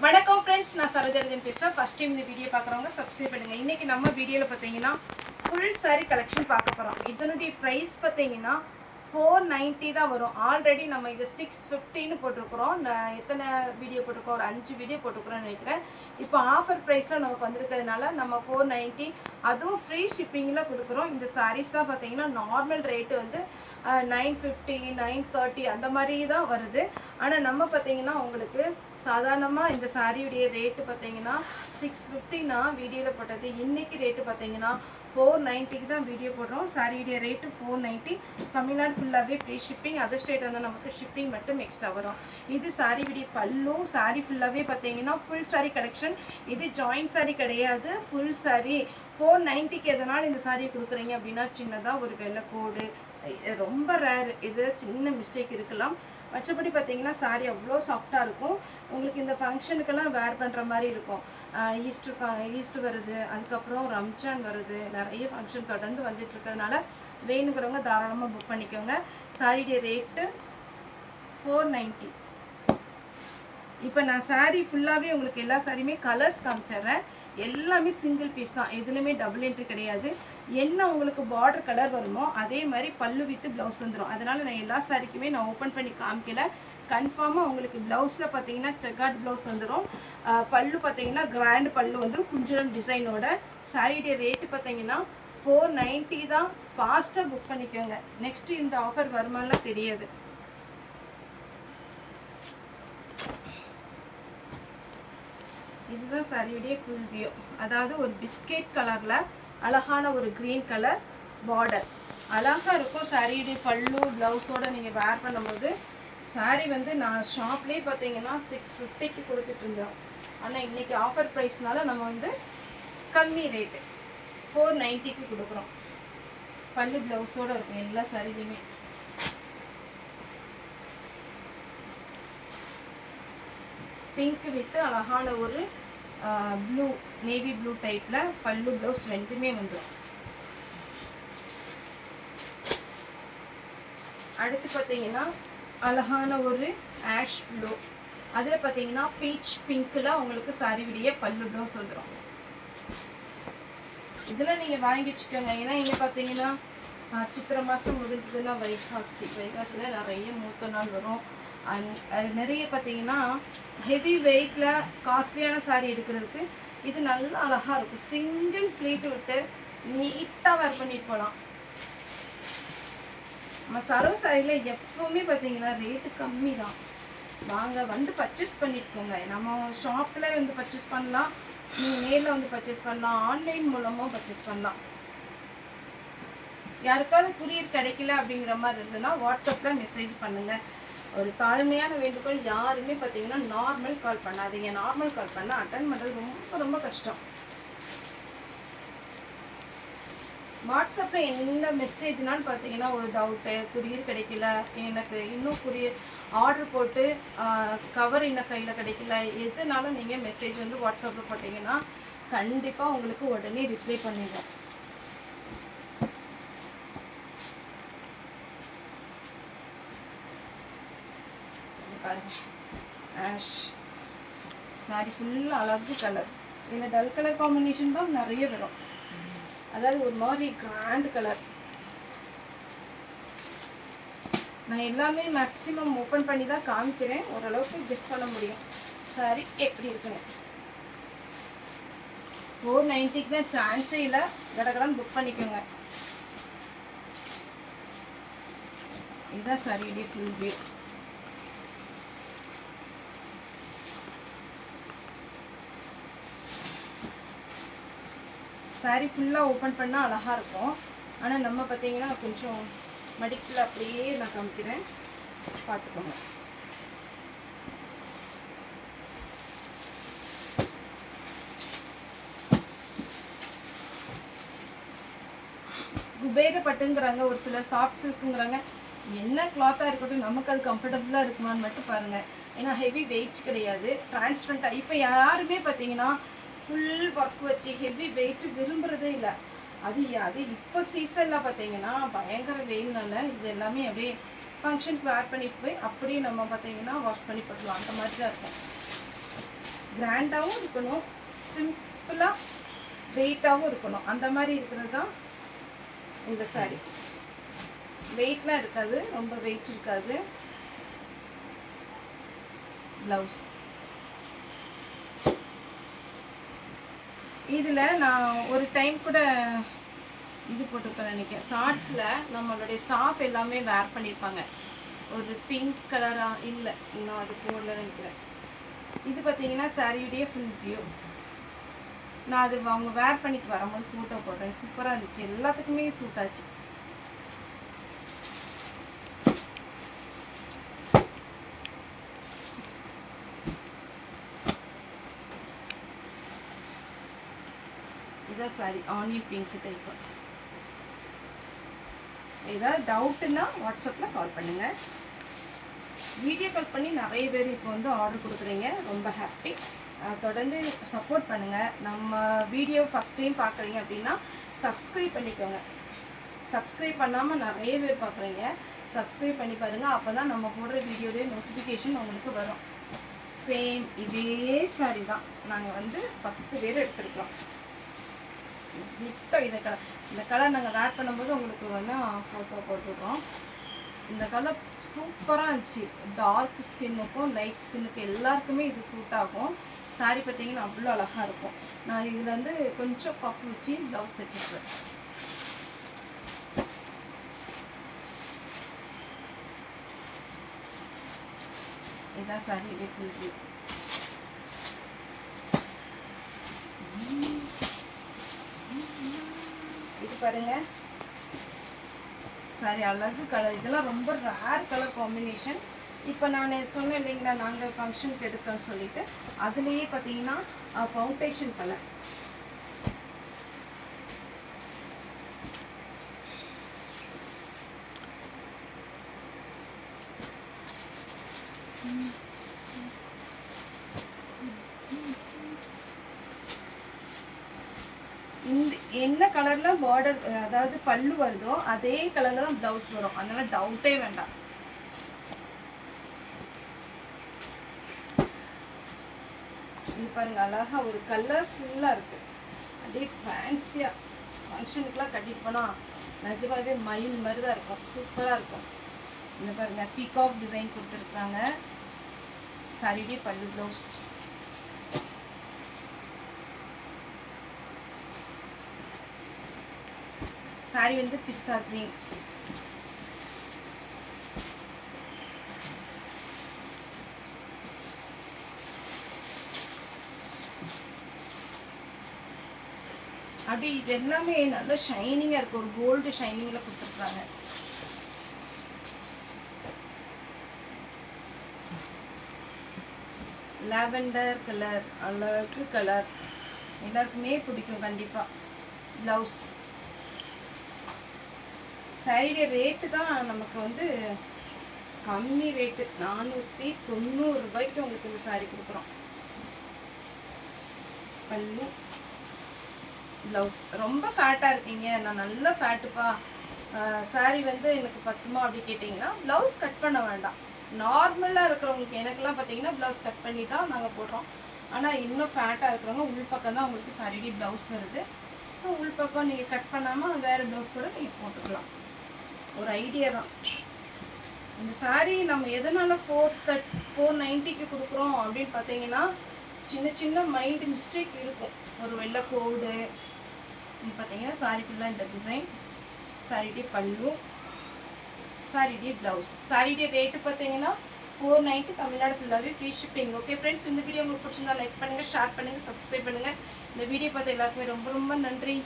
வணக்கம் ஃப்ரெண்ட்ஸ், நான் சரோஜரஜன் பேசுகிறேன். ஃபஸ்ட் டைம் இந்த வீடியோ பார்க்குறவங்க சப்ஸ்கிரைப் பண்ணுங்கள். இன்றைக்கி நம்ம வீடியோவில் பார்த்தீங்கன்னா ஃபுல் சாரீ கலெக்ஷன் பார்க்க போகிறோம். இதனுடைய ப்ரைஸ் பார்த்தீங்கன்னா 490 தான் வரும். ஆல்ரெடி நம்ம இது 650ன்னு போட்டிருக்கிறோம். நான் எத்தனை வீடியோ போட்டிருக்கோம், ஒரு 5 வீடியோ போட்டிருக்கிறோன்னு நினைக்கிறேன். இப்போ ஆஃபர் ப்ரைஸில் நமக்கு வந்திருக்கிறதுனால நம்ம 490, அதுவும் ஃப்ரீ ஷிப்பிங்கில் கொடுக்குறோம். இந்த சாரீஸ்லாம் பார்த்தீங்கன்னா நார்மல் ரேட்டு வந்து 950, 930 அந்த மாதிரி தான் வருது. ஆனால் நம்ம பார்த்தீங்கன்னா உங்களுக்கு சாதாரணமாக இந்த சாரியுடைய ரேட்டு பார்த்தீங்கன்னா 650 நான் வீடியோவில் போட்டது. இன்றைக்கி ரேட்டு பார்த்தீங்கன்னா 490க்கு தான் வீடியோ போடுறோம். சாரியுடைய ரேட்டு 490. தமிழ்நாடு ஃபுல்லாகவே ஃப்ரீ ஷிப்பிங். அதர் ஸ்டேட் வந்து நமக்கு ஷிப்பிங் மட்டும் எக்ஸ்ட்ரா வரும். இது சாரியுடைய பல்லு. சாரி ஃபுல்லாகவே பார்த்தீங்கன்னா ஃபுல் சாரி கலெக்ஷன். இது ஜாயிண்ட் சாரி கிடையாது, ஃபுல் சாரி. 490க்கு எதனால் இந்த சாரியை கொடுக்குறீங்க அப்படின்னா சின்னதாக ஒரு வெள்ளை கோடு, ரொம்ப ரேர், இது சின்ன மிஸ்டேக் இருக்கலாம். மற்றபடி பார்த்தீங்கன்னா சாரி அவ்வளோ சாஃப்டாக இருக்கும். உங்களுக்கு இந்த ஃபங்க்ஷனுக்கெல்லாம் வேர் பண்ணுற மாதிரி இருக்கும். ஈஸ்டர் வருது, அதுக்கப்புறம் ரம்ஜான் வருது, நிறைய ஃபங்க்ஷன் தொடர்ந்து வந்துட்டு இருக்கிறதுனால வேணுங்கிறவங்க தாராளமாக புக் பண்ணிக்கோங்க. சாரியுடைய ரேட்டு 490. இப்போ நான் சாரீ ஃபுல்லாகவே உங்களுக்கு எல்லா சாரியுமே கலர்ஸ் காமிச்சிட்றேன். எல்லாமே சிங்கிள் பீஸ் தான், எதுலேயுமே டபுள் என்ட்ரி கிடையாது. என்ன உங்களுக்கு பார்டர் கலர் வருமோ அதே மாதிரி பல்லு வித்து ப்ளவுஸ் வந்துடும். அதனால் நான் எல்லா சாரிக்குமே நான் ஓப்பன் பண்ணி காமிக்கல. கன்ஃபார்மாக உங்களுக்கு ப்ளவுஸில் பார்த்தீங்கன்னா செக்கார்ட் ப்ளவுஸ் வந்துடும். பல்லு பார்த்தீங்கன்னா கிராண்ட் பல்லு வந்துடும், குஞ்சரம் டிசைனோட. சாரியுடைய ரேட்டு பார்த்தீங்கன்னா 490 தான். ஃபாஸ்ட்டாக புக் பண்ணிக்கோங்க. நெக்ஸ்ட்டு இந்த ஆஃபர் வருமானலாம் தெரியாது. இதுதான் சாரியுடைய ஃபுல் வியூ. அதாவது ஒரு பிஸ்கெட் கலரில் அழகான ஒரு க்ரீன் கலர் பார்டர் அழகாக இருக்கும். சாரியுடைய பல்லு ப்ளவுஸோடு நீங்கள் வேர் பண்ணும்போது சாரி வந்து நான் ஷாப்லேயே பார்த்தீங்கன்னா 650க்கு கொடுத்துட்டு இருந்தோம். ஆனால் இன்றைக்கி ஆஃபர் ப்ரைஸ்னால நம்ம வந்து கம்மி ரேட்டு 490க்கு கொடுக்குறோம். பல்லு ப்ளவுஸோடு இருக்கும் எல்லா சாரிலையுமே. பிங்க் வித்து அழகான ஒரு ப்ளூ, நேவி ப்ளூ டைப்பில் பல்லு ப்ளவுஸ் ரெண்டுமே வந்துடும். அடுத்து பார்த்தீங்கன்னா அழகான ஒரு ஆஷ் ப்ளூ, அதில் பார்த்தீங்கன்னா பீச் பிங்க்கில் உங்களுக்கு சாரியுடைய பல்லு ப்ளவுஸ் வந்துடும். இதில் நீங்கள் வாங்கி வச்சுக்கோங்க. ஏன்னா இங்கே பார்த்தீங்கன்னா சித்திரை மாதம் முடிஞ்சதுன்னா வைகாசியில் நிறைய மூத்த நாள் வரும். நிறைய பார்த்தீங்கன்னா ஹெவி வெயிட்டில் காஸ்ட்லியான சாரீ எடுக்கிறதுக்கு இது நல்லா அழகாக இருக்கும். சிங்கிள் ப்ளீட் விட்டு நீட்டாக வேர் பண்ணிட்டு போகலாம். நம்ம சரோ சாரியில் எப்போவுமே பார்த்தீங்கன்னா ரேட்டு கம்மி தான். வாங்க வந்து பர்ச்சேஸ் பண்ணிட்டு போங்க. நம்ம ஷாப்பில் வந்து பர்ச்சேஸ் பண்ணலாம், நீங்கள் நேரில் வந்து பர்ச்சேஸ் பண்ணலாம், ஆன்லைன் மூலமாக பர்ச்சேஸ் பண்ணலாம். யாருக்காவது குரியர் கிடைக்கல அப்படிங்கிற மாதிரி இருந்ததுன்னா வாட்ஸ்அப்பில் மெசேஜ் பண்ணுங்கள். ஒரு தாழ்மையான வேண்டுகோள், யாருமே பார்த்தீங்கன்னா நார்மல் கால் பண்ணாதீங்க. நார்மல் கால் பண்ணால் அட்டன் பண்ணுறது ரொம்ப ரொம்ப கஷ்டம். வாட்ஸ்அப்பில் என்ன மெசேஜ்னாலும் பார்த்தீங்கன்னா ஒரு டவுட்டு, குரியர் கிடைக்கல, எனக்கு இன்னும் குரியர் ஆர்டர் போட்டு கவர் இன்னும் கையில் கிடைக்கல, எதுனாலும் நீங்கள் மெசேஜ் வந்து வாட்ஸ்அப்பில் போட்டிங்கன்னா கண்டிப்பாக உங்களுக்கு உடனே ரிப்ளை பண்ணிடுவோம். ஆஷ் சாரி ஃபுல்லாக அழகு கலர். இதில் டல் கலர் காம்பினேஷன் தான் நிறைய வரும். அதாவது ஒரு மாதிரி கிராண்ட் கலர். நான் எல்லாமே மேக்ஸிமம் ஓப்பன் பண்ணி தான் காமிக்கிறேன், ஓரளவுக்கு கெஸ் பண்ண முடியும் சாரி எப்படி இருக்குன்னு. 490க்கு தான் சான்ஸே இல்லை. கடகடான்னு புக் பண்ணிக்கோங்க. இதுதான் சாரியுடைய ஃபுல் வியூ. சாரீ ஃபுல்லாக ஓப்பன் பண்ணால் அழகாக இருக்கும். ஆனால் நம்ம பார்த்தீங்கன்னா கொஞ்சம் மடிக்கில் அப்படியே நான் காமிக்கிறேன், பார்த்துக்கோங்க. குபேர பட்டுங்கிறாங்க, ஒரு சில சாஃப்ட் சில்க்குங்கிறாங்க. என்ன கிளாத்தாக இருக்கட்டும், நமக்கு அது கம்ஃபர்டபுளாக இருக்குமான்னு மட்டும் பாருங்கள். ஏன்னா ஹெவி வெயிட் கிடையாது, டிரான்ஸ்பரண்ட்டாக. இப்போ யாருமே பார்த்தீங்கன்னா ஃபுல் ஒர்க் வச்சு ஹெவி வெயிட் விரும்புகிறதே இல்லை. அது இப்போ சீசனில் பார்த்தீங்கன்னா பயங்கர வெயில்னால இது எல்லாமே அப்படியே ஃபங்க்ஷனுக்கு வேர் பண்ணிட்டு போய் அப்படியே நம்ம பார்த்தீங்கன்னா வாஷ் பண்ணி போட்டுக்கலாம். அந்த மாதிரி தான் இருக்கும். கிராண்டாகவும் இருக்கணும், சிம்பிளாக வெயிட்டாகவும் இருக்கணும். அந்த மாதிரி இருக்கிறது தான் இந்த சாரி. வெயிட்லாம் இருக்காது, ரொம்ப வெயிட் இருக்காது. ப்ளவுஸ் இதில் நான் ஒரு டைம் கூட இது போட்டிருக்கேன் நினைக்கிறேன், ஷார்ட்ஸில் நம்மளுடைய ஸ்டாஃப் எல்லாமே வேர் பண்ணியிருப்பாங்க. ஒரு பிங்க் கலராக இல்லை, இன்னும் அது போடல நினைக்கிறேன். இது பார்த்தீங்கன்னா சாரியுடைய ஃபுல் வியூ. நான் அது அவங்க வேர் பண்ணிட்டு வரும்போது ஃபோட்டோ போட்டேன். சூப்பராக இருந்துச்சு, எல்லாத்துக்குமே சூட் ஆச்சு. இதான் சாரி, ஆனியன் பிங்க் டைப்பு. ஏதாவது டவுட்டுன்னா வாட்ஸ்அப்பில் கால் பண்ணுங்கள். வீடியோ கால் பண்ணி நிறைய பேர் இப்போ வந்து ஆர்டர் கொடுக்குறீங்க, ரொம்ப ஹாப்பி. தொடர்ந்து சப்போர்ட் பண்ணுங்கள். நம்ம வீடியோ ஃபஸ்ட் டைம் பார்க்குறீங்க அப்படின்னா சப்ஸ்கிரைப் பண்ணிக்கோங்க. சப்ஸ்கிரைப் பண்ணாமல் நிறைய பேர் பார்க்குறீங்க, சப்ஸ்கிரைப் பண்ணி பாருங்கள். அப்போ தான் நம்ம போடுற வீடியோடைய நோட்டிஃபிகேஷன் உங்களுக்கு வரும். சேம் இதே சாரி தான் நாங்கள் வந்து 10 பேர் எடுத்துருக்கோம். இந்த கலர், இந்த கலர் நாங்கள் வேர் பண்ணும்போது உங்களுக்கு வந்து ஃபோட்டோ போட்டுருக்கோம். இந்த கலர் சூப்பராக இருந்துச்சு. டார்க் ஸ்கின்னுக்கும் லைட் ஸ்கின்னுக்கு எல்லாருக்குமே இது சூட் ஆகும். சாரி பார்த்தீங்கன்னா அவ்வளோ அழகாக இருக்கும். நான் இதில் வந்து கொஞ்சம் பஃப் வச்சு ப்ளவுஸ் தைச்சிருப்பேன். இதான் சாரி, இதே ஃபுல் வியூ. இது பாருங்க சாரி, அழகு கலர். இதெல்லாம் ரொம்ப ரேர் கலர் காம்பினேஷன். இப்போ நான் சொன்னேன் இல்லைங்களா, நாங்கள் ஃபங்க்ஷனுக்கு எடுத்தோம்னு சொல்லிட்டு, அதுலேயே பார்த்தீங்கன்னா ஃபவுண்டேஷன் கலர். இந்த என்ன கலரில் பார்டர், அதாவது பல்லு வருதோ அதே கலரில் தான் ப்ளவுஸ் வரும். அதனால் டவுட்டே வேண்டாம். இது பாருங்கள், அழகாக ஒரு கலர்ஃபுல்லாக இருக்குது. அப்படியே ஃபேன்சியாக ஃபங்க்ஷனுக்குலாம் கட்டிட்டு போனால் நிஜமாகவே மயில் மாதிரி தான் இருக்கும், சூப்பராக இருக்கும். இந்த பாருங்கள், பீகாக் டிசைன் கொடுத்துருக்குறாங்க. சாரியே பல்லு, ப்ளவுஸ். சாரி வந்து பிஸ்தா கிரீன். அப்படி இது எல்லாமே நல்ல ஷைனிங்காக இருக்குது, ஒரு கோல்டு ஷைனிங்கில் கொடுத்துருக்காங்க. லாவெண்டர் கலர், அழகு கலர், எல்லாருக்குமே பிடிக்கும் கண்டிப்பாக. ப்ளவுஸ். சாரியுடைய ரேட்டு தான் நமக்கு வந்து கம்மி ரேட்டு, 490 ரூபாய்க்கு உங்களுக்கு இந்த சாரி கொடுக்குறோம். பல்லு, ப்ளவுஸ். ரொம்ப ஃபேட்டாக இருக்கீங்க, நான் நல்ல ஃபேட்டுப்பா, சாரி வந்து எனக்கு பத்துமா அப்படி கேட்டிங்கன்னா ப்ளவுஸ் கட் பண்ண வேண்டாம். நார்மலாக இருக்கிறவங்களுக்கு, எனக்கெல்லாம் பார்த்தீங்கன்னா ப்ளவுஸ் கட் பண்ணி தான் நாங்கள் போடுறோம். ஆனால் இன்னும் ஃபேட்டாக இருக்கிறவங்க உள்பக்கம் தான் உங்களுக்கு சாரியுடைய ப்ளவுஸ் வருது. ஸோ உள்பக்கம் நீங்கள் கட் பண்ணாமல் வேறு ப்ளவுஸ் கூட நீங்கள் போட்டுக்கலாம். ஒரு ஐடியா தான். இந்த சாரீ நம்ம எதனால் 490க்கு கொடுக்குறோம் அப்படின்னு பார்த்தீங்கன்னா, சின்ன சின்ன மைண்ட் மிஸ்டேக் இருக்கும். ஒரு வெள்ளை கோடு பார்த்தீங்கன்னா சாரி ஃபுல்லாக இந்த டிசைன். சாரியுடைய பல்லு, சாரியுடைய ப்ளவுஸ். சாரியுடைய ரேட்டு பார்த்தீங்கன்னா 490, தமிழ்நாடு ஃபுல்லாகவே ஃப்ரீ ஷிப்பிங். ஓகே ஃப்ரெண்ட்ஸ், இந்த வீடியோ உங்களுக்கு பிடிச்சிருந்தா லைக் பண்ணுங்கள், ஷேர் பண்ணுங்கள், சப்ஸ்கிரைப் பண்ணுங்கள். இந்த வீடியோ பார்த்து எல்லாருக்குமே ரொம்ப ரொம்ப நன்றி.